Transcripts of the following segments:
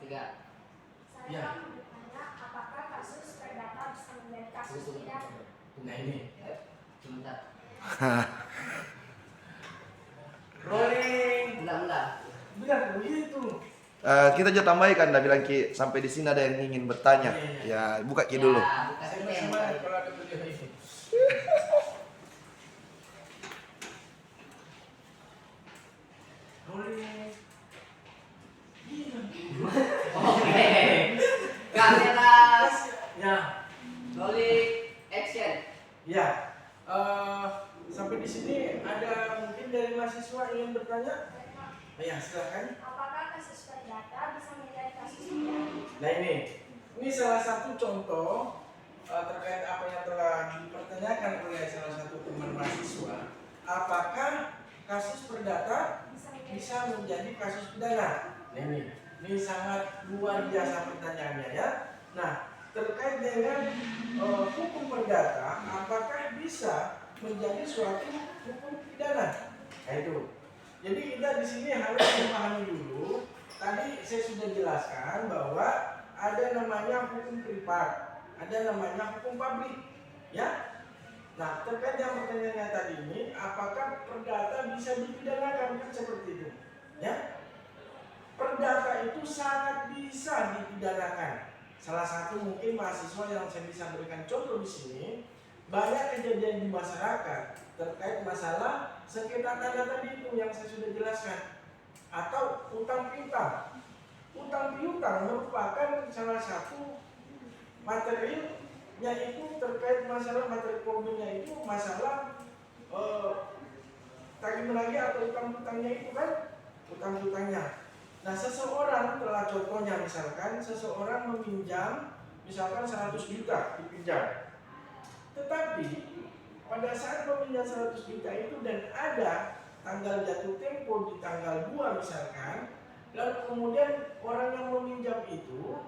Tiga. Saya mau bertanya, apakah kasus perdata bisa menjadi kasus pidana? Nah ini, sebentar. Rolling. Bilang begitu. Kita aja tambahkan, dah bilang Ki sampai di sini ada yang ingin bertanya. Ya, buka Ki dulu. Ya, buka Saya Ki. bersemangat kalau ada beliau ini. Rolling. Oke. Kamera. Ya, Rolling. Action. ya. Sampai di sini ada mungkin dari mahasiswa ingin bertanya? Ya, silakan. Apakah kasus perdata bisa menjadi kasus pidana? Nah ini salah satu contoh terkait apa yang telah dipertanyakan oleh salah satu teman mahasiswa. Apakah kasus perdata bisa menjadi kasus pidana? Nah ini sangat luar biasa pertanyaannya ya. Nah terkait dengan hukum perdata, apakah bisa menjadi suatu hukum pidana? Nah itu. Jadi kita di sini harus memahami dulu. Tadi saya sudah jelaskan bahwa ada namanya hukum privat, ada namanya hukum publik, ya. Nah terkait yang pertanyaannya tadi ini, apakah perdata bisa dipidanakan? Kan seperti itu, ya. Perdata itu sangat bisa dipidanakan. Salah satu mungkin mahasiswa yang saya bisa berikan contoh di sini, banyak kejadian di masyarakat terkait masalah sengketa tanah tadi itu yang saya sudah jelaskan, atau utang piutang. Utang piutang merupakan salah satu material yaitu terkait masalah materi problemnya itu masalah tagih menagih atau utang piutangnya itu kan utang piutangnya. Nah seseorang telah contohnya misalkan seseorang meminjam misalkan 100 juta dipinjam, tetapi pada saat meminjam 100 juta itu dan ada tanggal jatuh tempo di tanggal 2 misalkan, lalu kemudian orang yang meminjam itu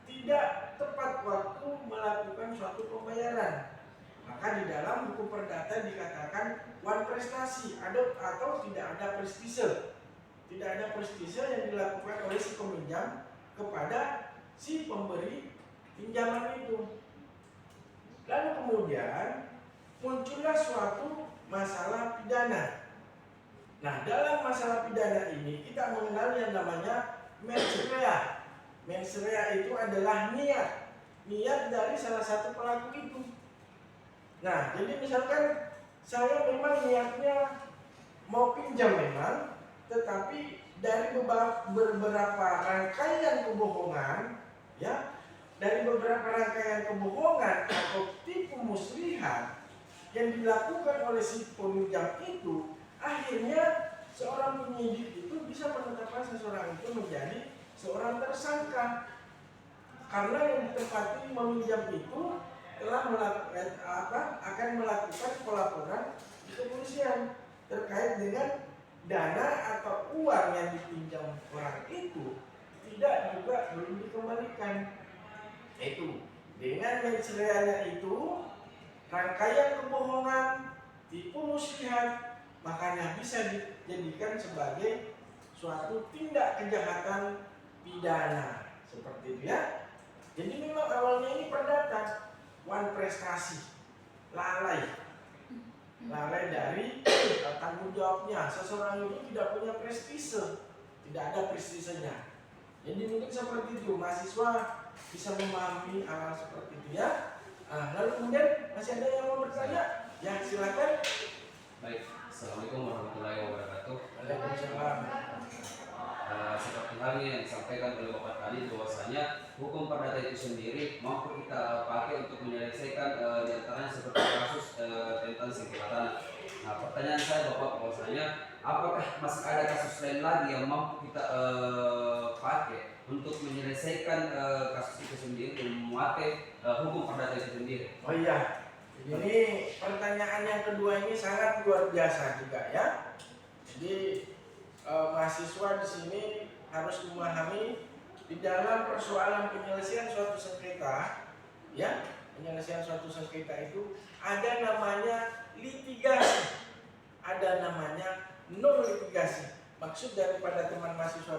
tidak tepat waktu melakukan suatu pembayaran, maka di dalam hukum perdata dikatakan wan prestasi atau tidak ada prestise. Tidak ada prestise yang dilakukan oleh si peminjam kepada si pemberi pinjaman itu. Lalu kemudian muncullah suatu masalah pidana. Nah, dalam masalah pidana ini kita mengenal yang namanya mens rea. Mens rea itu adalah niat dari salah satu pelaku itu. Nah, jadi misalkan saya memang niatnya mau pinjam memang, tetapi dari beberapa rangkaian kebohongan, ya, dari beberapa rangkaian kebohongan atau tipu muslihat yang dilakukan oleh si peminjam itu, akhirnya seorang penyidik itu bisa menetapkan seseorang itu menjadi seorang tersangka karena yang ditempati meminjam itu telah akan melakukan pelaporan di kepolisian terkait dengan dana atau uang yang dipinjam orang itu tidak juga belum dikembalikan. Itu dengan mensreanya itu rangkaian kebohongan, tipu muslihat, makanya bisa dijadikan sebagai suatu tindak kejahatan pidana seperti itu ya. Jadi memang awalnya ini perdata, wan prestasi, lalai dari tanggung jawabnya. Seseorang itu tidak punya prestise, tidak ada prestisenya. Jadi mungkin seperti itu mahasiswa bisa memahami hal seperti itu ya. Lalu kemudian masih ada yang mau bertanya? Ya silakan. Baik, assalamualaikum warahmatullahi wabarakatuh. Waalaikumsalam. Seperti halnya yang disampaikan oleh Bapak tadi bahwasanya hukum perdata itu sendiri mampu kita pakai untuk menyelesaikan diantaranya seperti kasus tentang sengketa tanah. Nah, pertanyaan saya Bapak bahwasanya apakah masih ada kasus lain lagi yang mampu kita pakai untuk menyelesaikan kasus itu sendiri dan memakai hukum perdata itu sendiri? Oh iya, ini pertanyaan yang kedua ini sangat luar biasa juga ya. Jadi mahasiswa di sini harus memahami di dalam persoalan penyelesaian suatu sengketa, ya, penyelesaian suatu sengketa itu ada namanya litigasi, ada namanya non litigasi. Maksud daripada teman mahasiswa